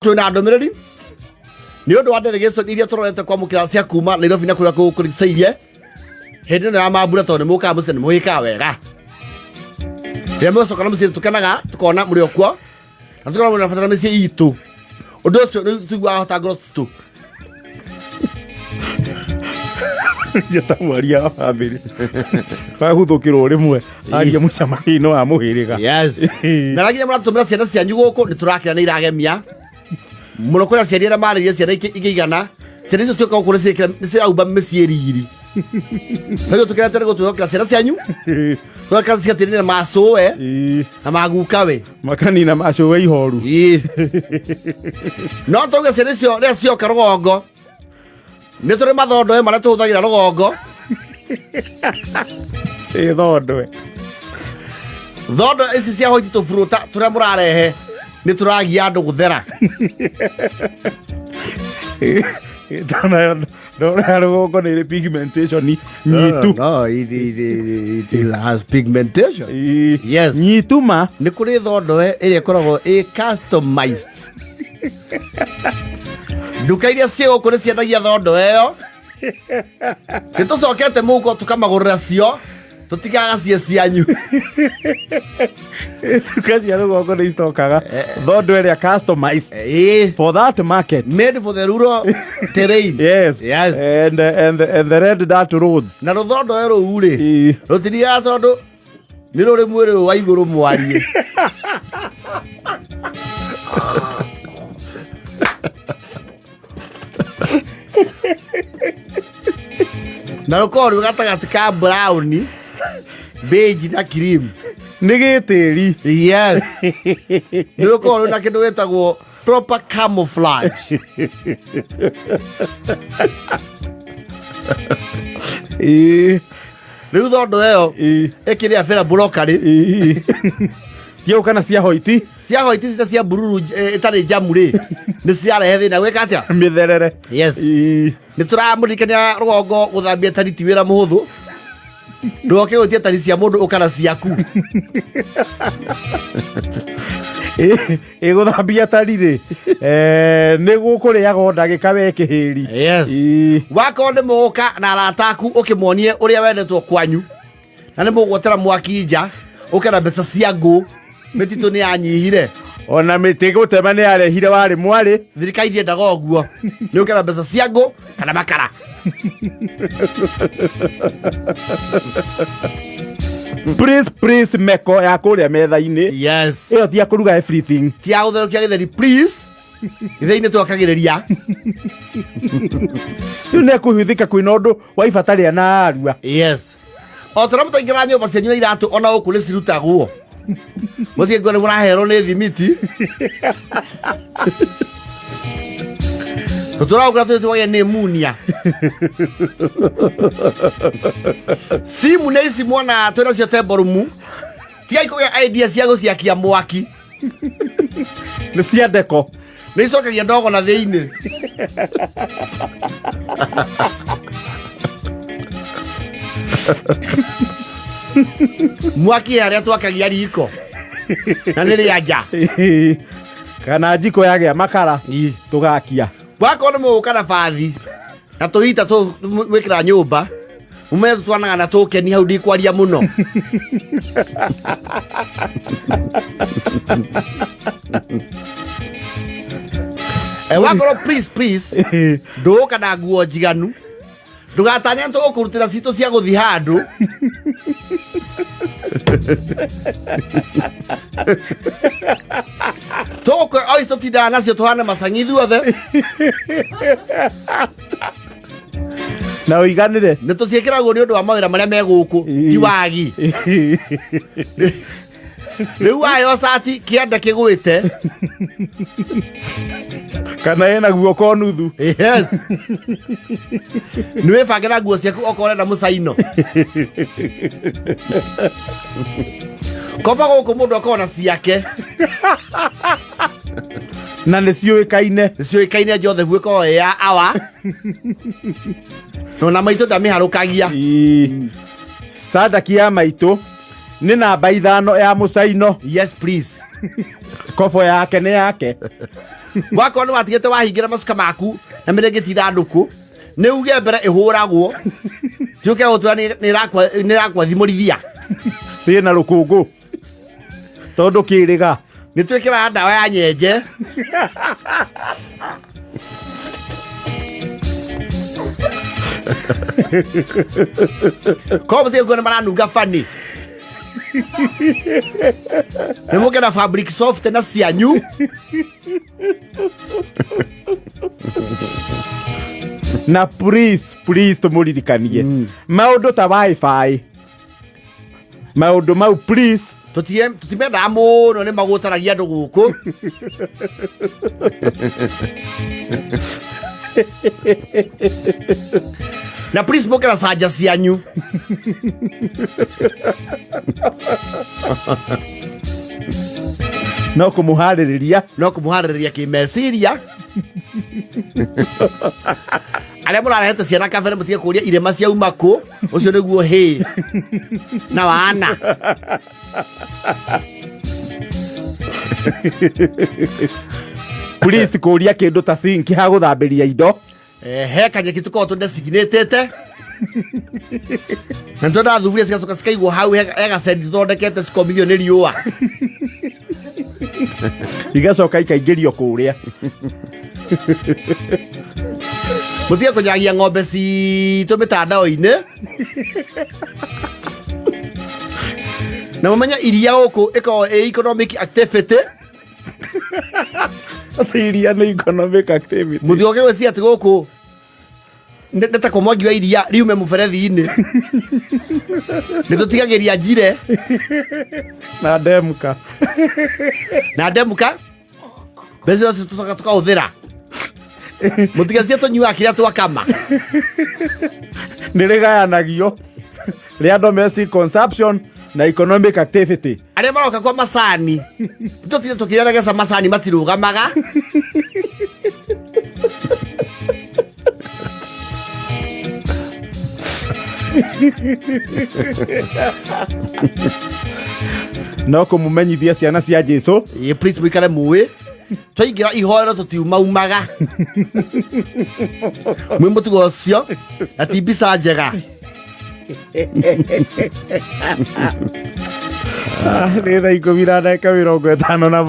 Tuna ndomereri ni undu wa delegation iria turorete kwa mukira cia kuma Nairobi na kuria kukuricairie hindi na mambura tondu muka mucene muhika wega yemo soka na mucene tukanaga tukona muri okwo na tukona muri fatara meci itu undu ucio ni tugwa hota gross tu Jeta mwaria wa family fahuthukirwo rimwe aria mucamani wa muhiriga yes na ragia muratumira ciana cianyu guku ni turakira ni iragemia muno kwira ciana na mariria ciana igigana ciana icio cioka gukura cikira ni ciauba meciiriri nayo tukirete ni gutwokira ciana cianyu twaka ciatirire na macuwe na magukawe makani na macuwe ihoru no tuge ciana icio ria cioka rugongo ni turi mathondo maria tuhuthagira rugongo thondo ici cia hoiti tuburuta turia murarehe ni turagia andu guthera Don't rugongo ni pigmentation nyitu no it has pigmentation yes nyitu ma ni kuri thondo iria koragwo customized duka iria cio kuri ciendagia thondo iyo nitucokete mugo tukamagurira cio tutigaga cianyu duka cia rugongo ni stokaga thondo iria customized for that market, made for the rural terrain. yes and the red dirt roads na ruthondo ero uri rutiria tondu ni ruri mwiri wa iguru mwarie na rukoru gatagati ka brown beige na cream ni gitiri yes ni rukoru na kindu wetagwo proper camouflage riu thondo eyo ikiri afira brokari Tio kana cia hoiti cita cia bururu itari jamuri ni ciarehe thina gwika atia mitherere yes ni turamurikania rugongo guthambia tariti wira muhuthu ndoke utie tari cia mundu ukana ciaku guthambia tariri ni gukuriaga ndagika we kihiri yes wako ndi muka na arataku ukimonie uria wendetwo kwanyu na ni mugwotera mwaki nja ukana mbeca cia ngu metitu ni anyihire ona miti gutema ni arehire wari mwari thirikari ndiendaga uguo ni ukana mbeca cia ngu kana makara please meko ya kuria metha-ini yes iyo tia kuruga everything tia utherukia githeri please githeri-ini twakagiriria ne kuhithika kwina undu wa ibataria na arua yes o tara mutaingira nyumba cianyu na iratu ona uku ni cirutagwo muthie ngone murahero ni thimiti tuturauga tutwaye ni munia simu na isi mwana twena cio temborumu tia ikugia idea cia guciakia mwaki ni cia deko ni icokagia ndogo na thiini mwaki haria twakagia riko na nĩ rĩanja kana njiko yagĩa makara tugakia wako nĩ mũgũka na bathi na tũhita twĩkĩra nyũmba mũmenya tũtwanaga na tũkeni hau ndikwaria mũno wakorwo please ndũgũka na nguo njiganu ndugatanya tũgũkũrutĩra citũ cia gũthi handũ tũkwe oici tũtindaga nacio tũhane macangi ithuothe na ũiganĩre nĩ tũciĩkĩragwo nĩ ũndũ wa mawĩra marĩa me gũkũ ti wagi rĩu wayo cati kĩanda kĩgwĩte kana ena guoko nuthu yes nĩ wĩbangĩra nguo ciaku okorwo ũrenda mũcaino kopa gũkũ mũndũ akorwo na ciake na nĩ ciũĩkaine Joseph wĩkorwo ya awa na maitũ ndamĩharũkagia sadaki ya maitũ nĩ namba 5 ya mũcaino yes please Kobo yake nĩ yake. Wako nĩ watigĩte wahingira macuka maku na mĩrĩngĩti ithandũkũ nĩ uge mbere ĩhũragwo tiũke gũtua nĩ ĩrakwa thimũrithia Thĩna rũkũngũ tondũ kĩrĩga nĩ twĩkĩra ndawa ya nyenje. Kwa mũthĩ nguo nĩ maranunga bani nĩ mũke na fabric soft na cianyu. Na please tũmũririkanie maũndũ ta wifi, maũndũ mau please tutimendaga mũno nĩ magũtaragia andũ gũkũ. Na please mũke na canja cianyu. no kũmũharĩrĩria kĩmeciria. Arĩa mũrarehete ciana kabere mũtige kũria irema ciauma kũ, ũcio nĩguo hĩ na wana. Please kũria kĩndũ ta sink ha gũthambĩria indo. He kanyeki tũkorwo tũdesignatĩte na nĩtwenda thuburia cigacoka cikaigwo hau he gacendi thondekete cikomithio nĩ riũa igacoka ikaingĩrio kũrĩa. Mũtige kũnyagia ng'ombe citũ mĩtandao-inĩ. Na mũmenye iria gũkũ ĩkoragwo ĩ economic activity. Iria nĩ economic activity. Mũthĩ ũgĩgwĩciria atĩ gũkũ nĩ ta kũmwangi wa iria riume mũberethi-inĩ. Nĩ tũtigagĩria njire na ndemka mbeca icio tũcoka tũkahũthĩra. Mũtigecirie tũnyuaga kĩrĩa twakama. Nĩ rĩgayanagio rĩa domestic consumption na economic activity. Arĩa maroka kwa macani tũtire tũkĩregeca macani matirũgamaga. No kũmũmenyithia ciana cia Jesũ. Please mũikare mũĩ twaingĩra ihoero tũtiumaumaga. Mwĩ mũtugo ũcio na ti mbica njega. Nĩ thaa 10:50.